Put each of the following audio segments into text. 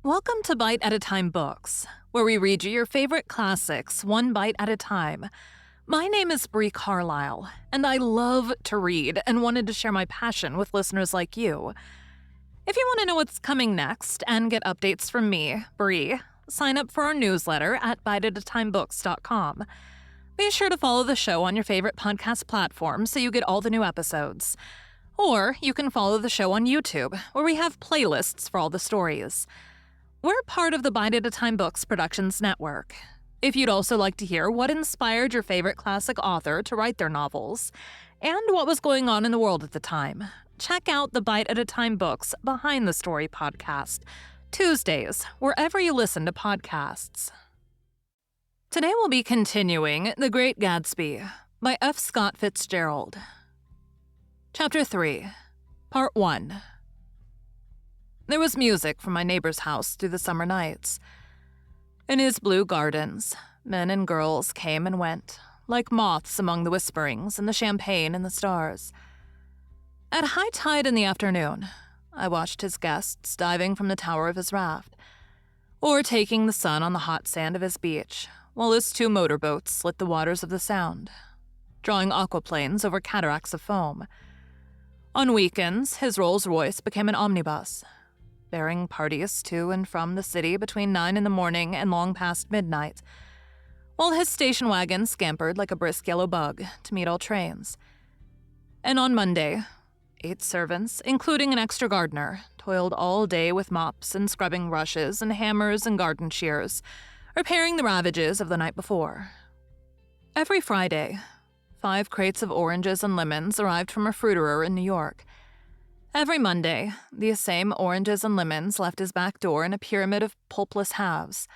Welcome to Bite at a Time Books, where we read you your favorite classics one bite at a time. My name is Bree Carlile, and I love to read and wanted to share my passion with listeners like you. If you want to know what's coming next and get updates from me, Bree, sign up for our newsletter at biteatatimebooks.com. Be sure to follow the show on your favorite podcast platform so you get all the new episodes. Or you can follow the show on YouTube, where we have playlists for all the stories. We're part of the Bite at a Time Books Productions Network. If you'd also like to hear what inspired your favorite classic author to write their novels, and what was going on in the world at the time, check out the Bite at a Time Books Behind the Story podcast, Tuesdays, wherever you listen to podcasts. Today we'll be continuing The Great Gatsby by F. Scott Fitzgerald. Chapter 3, Part 1. There was music from my neighbor's house through the summer nights. In his blue gardens, men and girls came and went, like moths among the whisperings and the champagne and the stars. At high tide in the afternoon, I watched his guests diving from the tower of his raft, or taking the sun on the hot sand of his beach, while his 2 motorboats slit the waters of the Sound, drawing aquaplanes over cataracts of foam. On weekends, his Rolls-Royce became an omnibus, bearing parties to and from the city between 9 in the morning and long past midnight, while his station wagon scampered like a brisk yellow bug to meet all trains. And on Monday, 8 servants, including an extra gardener, toiled all day with mops and scrubbing brushes and hammers and garden shears, repairing the ravages of the night before. Every Friday, 5 crates of oranges and lemons arrived from a fruiterer in New York. Every Monday, these same oranges and lemons left his back door in a pyramid of pulpless halves.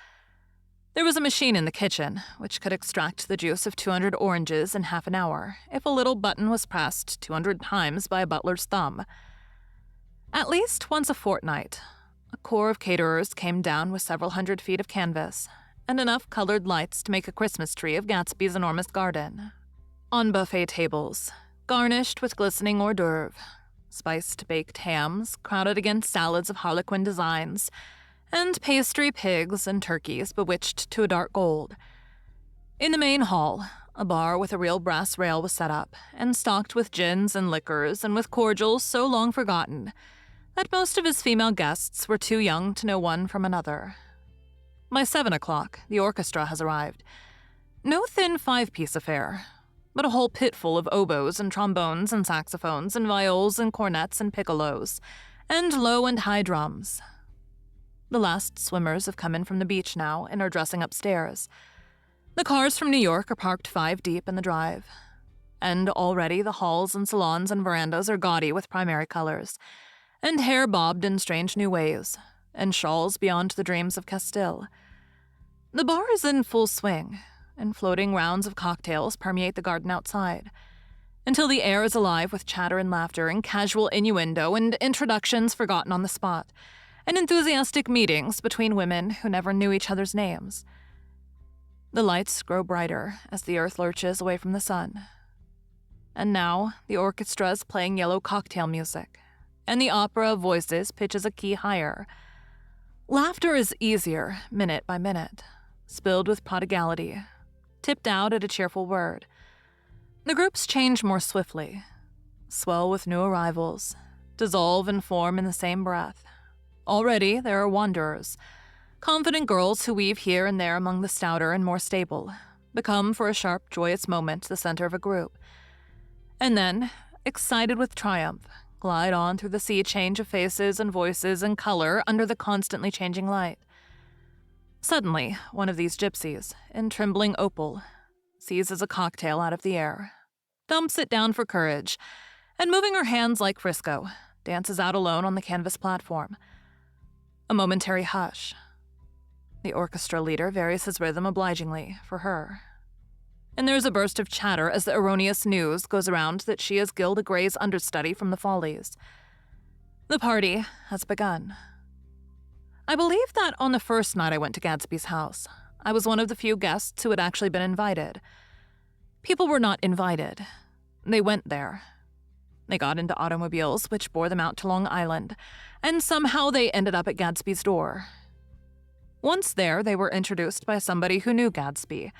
There was a machine in the kitchen, which could extract the juice of 200 oranges in half an hour, if a little button was pressed 200 times by a butler's thumb. At least once a fortnight, a corps of caterers came down with several hundred feet of canvas, and enough colored lights to make a Christmas tree of Gatsby's enormous garden. On buffet tables, garnished with glistening hors d'oeuvre, spiced baked hams crowded against salads of harlequin designs, and pastry pigs and turkeys bewitched to a dark gold. In the main hall, a bar with a real brass rail was set up, and stocked with gins and liquors and with cordials so long forgotten that most of his female guests were too young to know one from another. By 7 o'clock, the orchestra has arrived. No thin 5-piece affair, but a whole pit full of oboes and trombones and saxophones and viols and cornets and piccolos, and low and high drums. The last swimmers have come in from the beach now and are dressing upstairs. The cars from New York are parked 5 deep in the drive, and already the halls and salons and verandas are gaudy with primary colors, and hair bobbed in strange new ways, and shawls beyond the dreams of Castile. The bar is in full swing, and floating rounds of cocktails permeate the garden outside, until the air is alive with chatter and laughter and casual innuendo and introductions forgotten on the spot, and enthusiastic meetings between women who never knew each other's names. The lights grow brighter as the earth lurches away from the sun. And now the orchestra is playing yellow cocktail music, and the opera of voices pitches a key higher. Laughter is easier, minute by minute, spilled with prodigality, tipped out at a cheerful word. The groups change more swiftly, swell with new arrivals, dissolve and form in the same breath. Already there are wanderers, confident girls who weave here and there among the stouter and more stable, become for a sharp, joyous moment the center of a group, and then, excited with triumph, glide on through the sea change of faces and voices and color under the constantly changing light. Suddenly, one of these gypsies, in trembling opal, seizes a cocktail out of the air, dumps it down for courage, and moving her hands like Frisco, dances out alone on the canvas platform. A momentary hush. The orchestra leader varies his rhythm obligingly for her. And there's a burst of chatter as the erroneous news goes around that she is Gilda Gray's understudy from the Follies. The party has begun. I believe that on the first night I went to Gatsby's house, I was one of the few guests who had actually been invited. People were not invited. They went there. They got into automobiles which bore them out to Long Island, and somehow they ended up at Gatsby's door, Once there, they were introduced by somebody who knew Gatsby,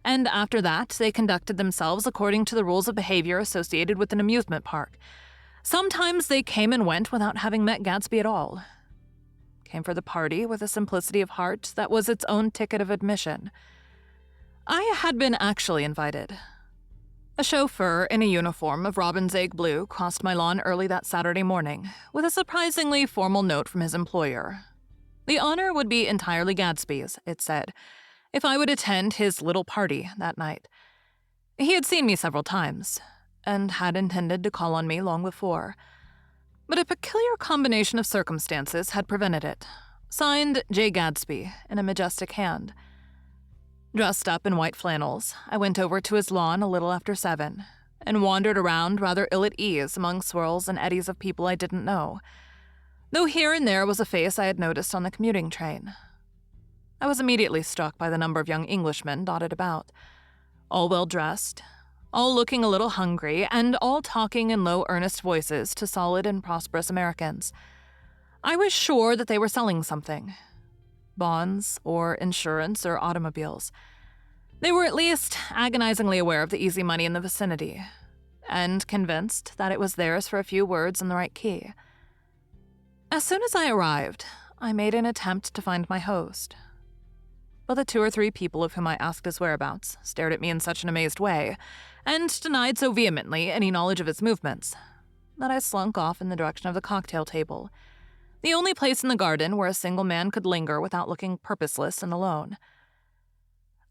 and after that, they conducted themselves according to the rules of behavior associated with an amusement park. Sometimes they came and went without having met Gatsby at all. Came for the party with a simplicity of heart that was its own ticket of admission. I had been actually invited. A chauffeur in a uniform of robin's egg blue crossed my lawn early that Saturday morning, with a surprisingly formal note from his employer. The honor would be entirely Gatsby's, it said, if I would attend his little party that night. He had seen me several times, and had intended to call on me long before. But a peculiar combination of circumstances had prevented it. Signed J. Gatsby in a majestic hand. Dressed up in white flannels, I went over to his lawn a little after 7, and wandered around rather ill at ease among swirls and eddies of people I didn't know, though here and there was a face I had noticed on the commuting train. I was immediately struck by the number of young Englishmen dotted about, all well-dressed, all looking a little hungry, and all talking in low, earnest voices to solid and prosperous Americans. I was sure that they were selling something. Bonds, or insurance, or automobiles. They were at least agonizingly aware of the easy money in the vicinity, and convinced that it was theirs for a few words in the right key. As soon as I arrived, I made an attempt to find my host. But the 2 or 3 people of whom I asked his whereabouts stared at me in such an amazed way, and denied so vehemently any knowledge of his movements, that I slunk off in the direction of the cocktail table, the only place in the garden where a single man could linger without looking purposeless and alone.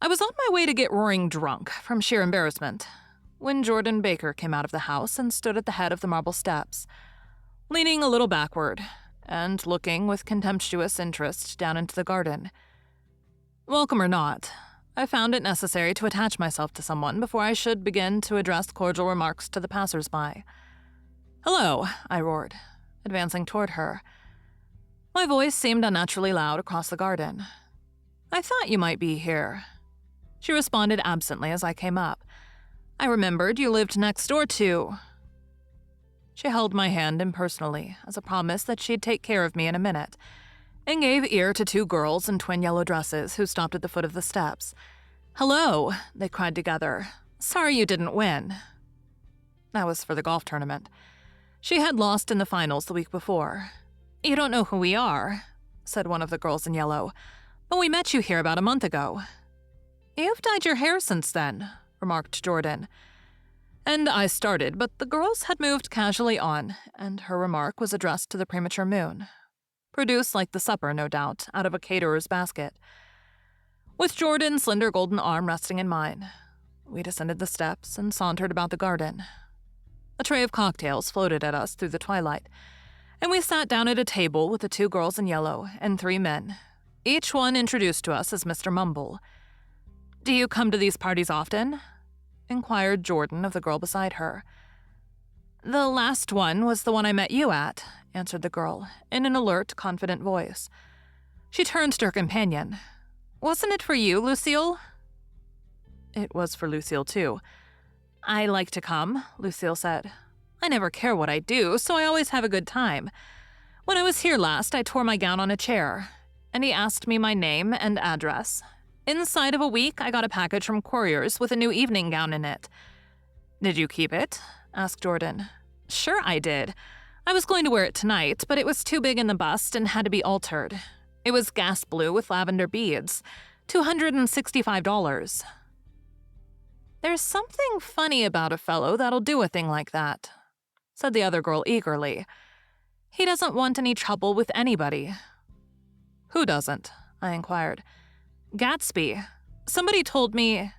I was on my way to get roaring drunk from sheer embarrassment, when Jordan Baker came out of the house and stood at the head of the marble steps, leaning a little backward, and looking with contemptuous interest down into the garden. Welcome or not, I found it necessary to attach myself to someone before I should begin to address cordial remarks to the passers-by. "Hello," I roared, advancing toward her. My voice seemed unnaturally loud across the garden. "I thought you might be here." She responded absently as I came up. "I remembered you lived next door to—" She held my hand impersonally as a promise that she'd take care of me in a minute, and gave ear to 2 girls in twin yellow dresses who stopped at the foot of the steps. "Hello," they cried together. "Sorry you didn't win." That was for the golf tournament. She had lost in the finals the week before. "You don't know who we are," said one of the girls in yellow, "but we met you here about a month ago." "You've dyed your hair since then," remarked Jordan. And I started, but the girls had moved casually on, and her remark was addressed to the premature moon. Produced like the supper, no doubt, out of a caterer's basket. With Jordan's slender golden arm resting in mine, we descended the steps and sauntered about the garden. A tray of cocktails floated at us through the twilight, and we sat down at a table with the 2 girls in yellow and 3 men, each one introduced to us as Mr. Mumble. "Do you come to these parties often?" inquired Jordan of the girl beside her. "The last one was the one I met you at," answered the girl, in an alert, confident voice. She turned to her companion. "Wasn't it for you, Lucille?" It was for Lucille, too. "I like to come," Lucille said. "I never care what I do, so I always have a good time. When I was here last, I tore my gown on a chair, and he asked me my name and address. Inside of a week, I got a package from Courier's with a new evening gown in it." "Did you keep it?" asked Jordan. "Sure I did. I was going to wear it tonight, but it was too big in the bust and had to be altered. It was gas blue with lavender beads. $265. "There's something funny about a fellow that'll do a thing like that," said the other girl eagerly. "He doesn't want any trouble with anybody." "Who doesn't?" I inquired. "Gatsby. Somebody told me—"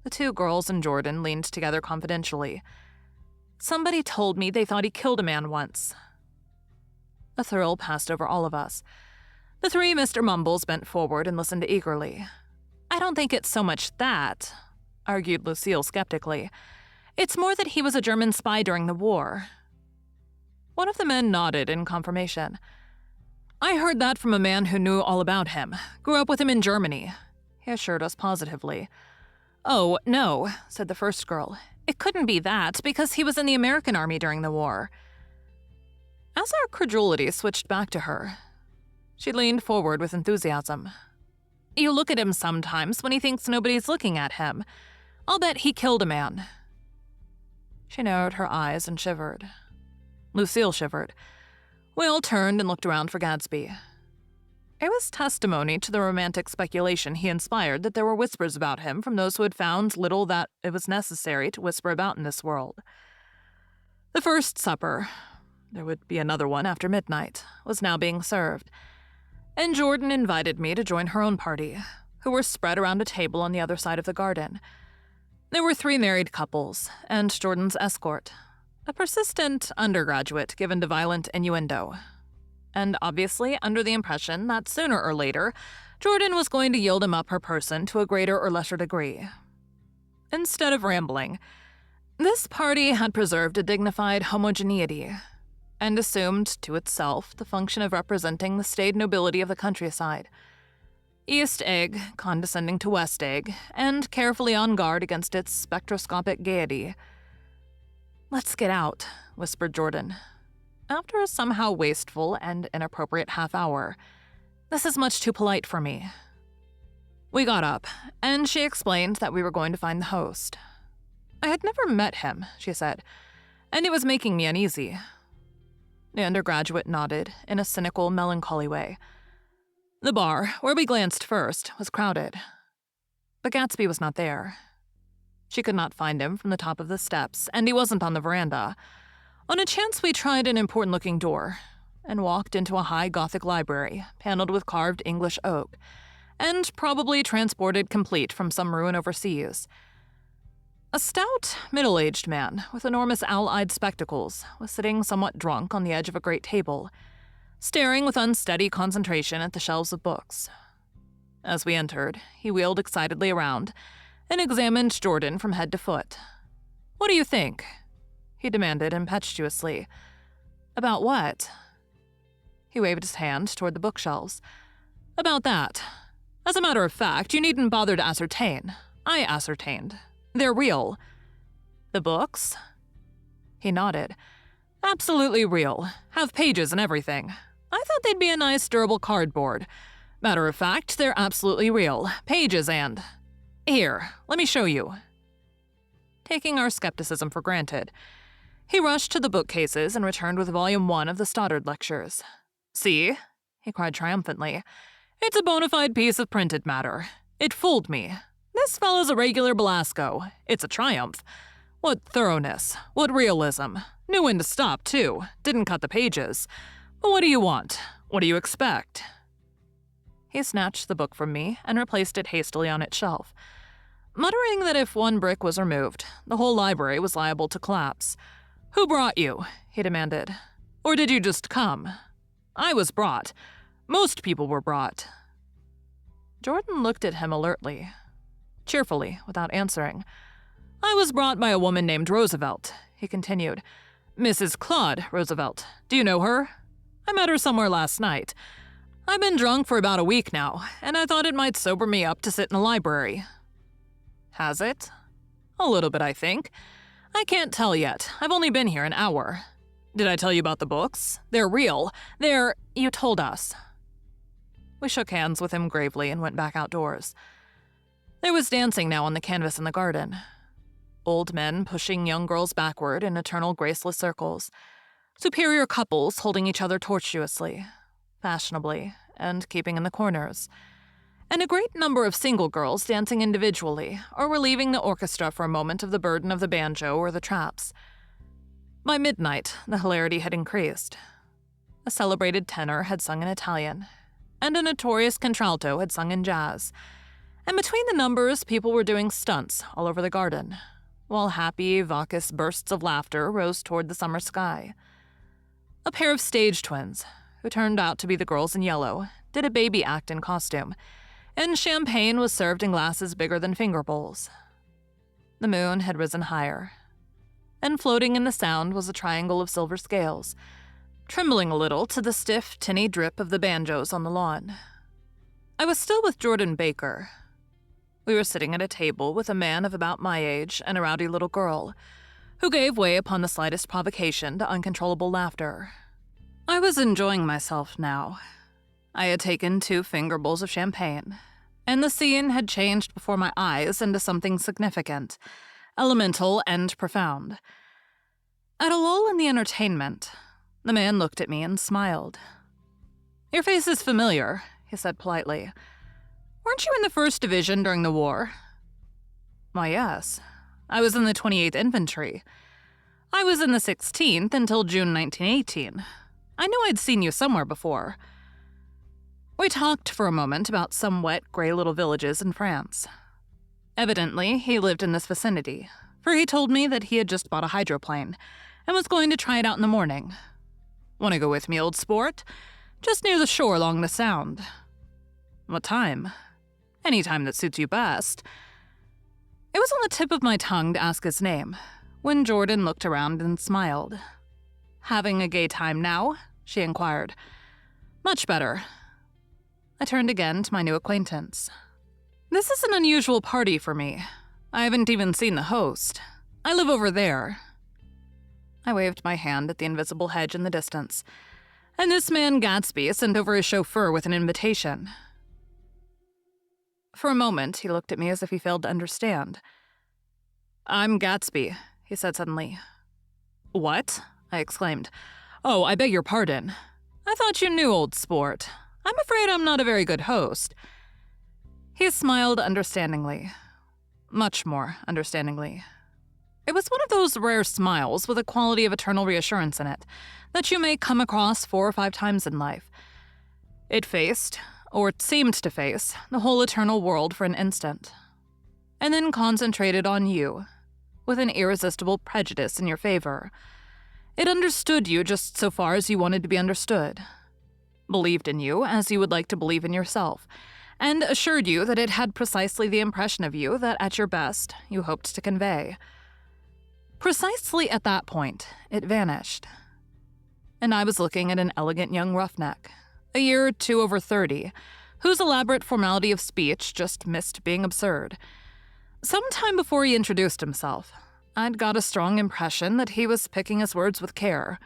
The 2 girls and Jordan leaned together confidentially. "Somebody told me they thought he killed a man once." A thrill passed over all of us. The 3 Mr. Mumbles bent forward and listened eagerly. "I don't think it's so much that," argued Lucille skeptically. "It's more that he was a German spy during the war." One of the men nodded in confirmation. "I heard that from a man who knew all about him. Grew up with him in Germany," he assured us positively. "Oh, no," said the first girl. "It couldn't be that, because he was in the American Army during the war." As our credulity switched back to her, She leaned forward with enthusiasm. "You look at him sometimes when he thinks nobody's looking at him. I'll bet he killed a man." She narrowed her eyes and shivered. Lucille shivered. We all turned and looked around for Gatsby. It was testimony to the romantic speculation he inspired that there were whispers about him from those who had found little that it was necessary to whisper about in this world. The first supper, there would be another one after midnight, was now being served, and Jordan invited me to join her own party, who were spread around a table on the other side of the garden. There were 3 married couples, and Jordan's escort, a persistent undergraduate given to violent innuendo, and obviously under the impression that sooner or later, Jordan was going to yield him up her person to a greater or lesser degree. Instead of rambling, this party had preserved a dignified homogeneity, and assumed to itself the function of representing the staid nobility of the countryside. East Egg condescending to West Egg, and carefully on guard against its spectroscopic gaiety. "Let's get out," whispered Jordan, after a somehow wasteful and inappropriate half-hour. "This is much too polite for me." We got up, and she explained that we were going to find the host. I had never met him, she said, and it was making me uneasy. The undergraduate nodded in a cynical, melancholy way. The bar, where we glanced first, was crowded. But Gatsby was not there. She could not find him from the top of the steps, and he wasn't on the veranda. On a chance, we tried an important-looking door and walked into a high Gothic library, paneled with carved English oak, and probably transported complete from some ruin overseas. A stout, middle-aged man with enormous owl-eyed spectacles was sitting somewhat drunk on the edge of a great table, staring with unsteady concentration at the shelves of books. As we entered, he wheeled excitedly around and examined Jordan from head to foot. "What do you think?" he demanded impetuously. "About what?" He waved his hand toward the bookshelves. "About that. As a matter of fact, you needn't bother to ascertain. I ascertained. They're real." "The books?" He nodded. "Absolutely real. Have pages and everything. I thought they'd be a nice, durable cardboard. Matter of fact, they're absolutely real. Pages and... Here, let me show you." Taking our skepticism for granted, he rushed to the bookcases and returned with Volume 1 of the Stoddard Lectures. "See?" he cried triumphantly. "It's a bona fide piece of printed matter. It fooled me. This fellow's a regular Belasco. It's a triumph. What thoroughness. What realism. Knew when to stop, too. Didn't cut the pages. But what do you want? What do you expect?" He snatched the book from me and replaced it hastily on its shelf, muttering that if one brick was removed, the whole library was liable to collapse. "Who brought you?" he demanded. "Or did you just come?" "I was brought. Most people were brought." Jordan looked at him alertly, cheerfully, without answering. "I was brought by a woman named Roosevelt," he continued. "Mrs. Claude Roosevelt. Do you know her? I met her somewhere last night. I've been drunk for about a week now, and I thought it might sober me up to sit in the library." "Has it?" "A little bit, I think. I can't tell yet. I've only been here an hour. Did I tell you about the books? They're real. You told us." We shook hands with him gravely and went back outdoors. There was dancing now on the canvas in the garden. Old men pushing young girls backward in eternal graceless circles. Superior couples holding each other tortuously, fashionably, and keeping in the corners. And a great number of single girls dancing individually or relieving the orchestra for a moment of the burden of the banjo or the traps. By midnight, the hilarity had increased. A celebrated tenor had sung in Italian, and a notorious contralto had sung in jazz. And between the numbers, people were doing stunts all over the garden, while happy, vacuous bursts of laughter rose toward the summer sky. A pair of stage twins, who turned out to be the girls in yellow, did a baby act in costume, and champagne was served in glasses bigger than finger bowls. The moon had risen higher, and floating in the sound was a triangle of silver scales, trembling a little to the stiff, tinny drip of the banjos on the lawn. I was still with Jordan Baker. We were sitting at a table with a man of about my age and a rowdy little girl, who gave way upon the slightest provocation to uncontrollable laughter. I was enjoying myself now. I had taken 2 fingerbowls of champagne, and the scene had changed before my eyes into something significant, elemental, and profound. At a lull in the entertainment, the man looked at me and smiled. "Your face is familiar," he said politely. "Weren't you in the 1st Division during the war?" "Why, yes. I was in the 28th Infantry. I was in the 16th until June 1918. I knew I'd seen you somewhere before." We talked for a moment about some wet, gray little villages in France. Evidently, he lived in this vicinity, for he told me that he had just bought a hydroplane and was going to try it out in the morning. "Want to go with me, old sport? Just near the shore along the Sound." "What time?" "Any time that suits you best." It was on the tip of my tongue to ask his name, when Jordan looked around and smiled. "Having a gay time now?" she inquired. "Much better." I turned again to my new acquaintance. "This is an unusual party for me. I haven't even seen the host. I live over there." I waved my hand at the invisible hedge in the distance, and this man Gatsby sent over his chauffeur with an invitation. For a moment, he looked at me as if he failed to understand. "I'm Gatsby," he said suddenly. "What?" I exclaimed. "Oh, I beg your pardon. I thought you knew, old sport. I'm afraid I'm not a very good host." He smiled understandingly. Much more understandingly. It was one of those rare smiles with a quality of eternal reassurance in it that you may come across 4 or 5 times in life. It faced, or it seemed to face, the whole eternal world for an instant, and then concentrated on you, with an irresistible prejudice in your favor. It understood you just so far as you wanted to be understood, believed in you as you would like to believe in yourself, and assured you that it had precisely the impression of you that at your best you hoped to convey. Precisely at that point, it vanished, and I was looking at an elegant young roughneck, a year or 2 over 30, whose elaborate formality of speech just missed being absurd. Some time before he introduced himself, I'd got a strong impression that he was picking his words with care.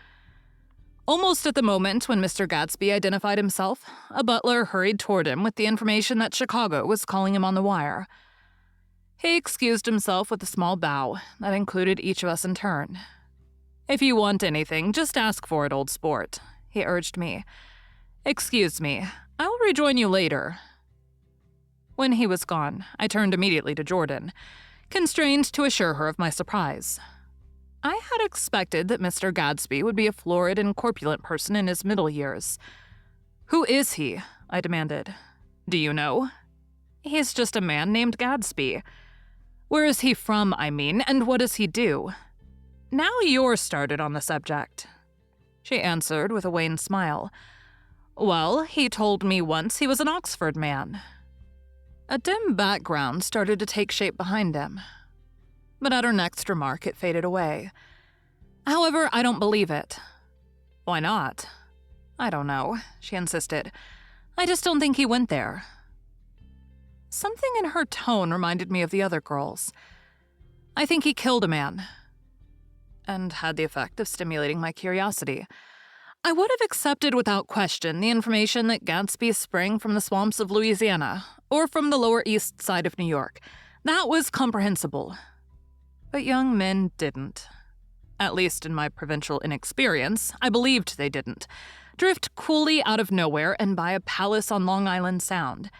Almost at the moment when Mr. Gatsby identified himself, a butler hurried toward him with the information that Chicago was calling him on the wire. He excused himself with a small bow that included each of us in turn. "If you want anything, just ask for it, old sport," he urged me. "Excuse me, I will rejoin you later." When he was gone, I turned immediately to Jordan, constrained to assure her of my surprise. I had expected that Mr. Gatsby would be a florid and corpulent person in his middle years. "Who is he?" I demanded. "Do you know?" "He's just a man named Gatsby." "Where is he from, I mean, and what does he do?" "Now you're started on the subject," she answered with a wan smile. "Well, he told me once he was an Oxford man." A dim background started to take shape behind him, but at her next remark it faded away. "However, I don't believe it." "Why not?" "I don't know," she insisted. "I just don't think he went there." Something in her tone reminded me of the other girls. "I think he killed a man," and had the effect of stimulating my curiosity. I would have accepted without question the information that Gatsby sprang from the swamps of Louisiana or from the Lower East Side of New York. That was comprehensible. But young men didn't. At least in my provincial inexperience, I believed they didn't. Drift coolly out of nowhere and buy a palace on Long Island Sound.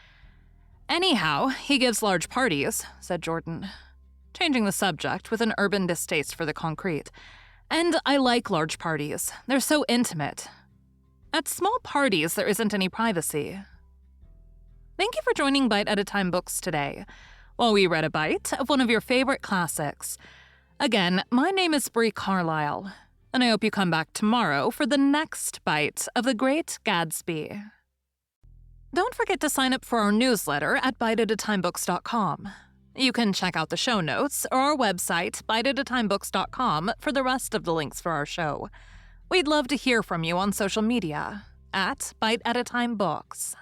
"Anyhow, he gives large parties," said Jordan, changing the subject with an urban distaste for the concrete. "And I like large parties. They're so intimate. At small parties, there isn't any privacy." Thank you for joining Bite at a Time Books today, while we read a bite of one of your favorite classics. Again, my name is Bree Carlile, and I hope you come back tomorrow for the next bite of The Great Gatsby. Don't forget to sign up for our newsletter at biteatatimebooks.com. You can check out the show notes or our website, biteatatimebooks.com, for the rest of the links for our show. We'd love to hear from you on social media at Bite at a Time Books.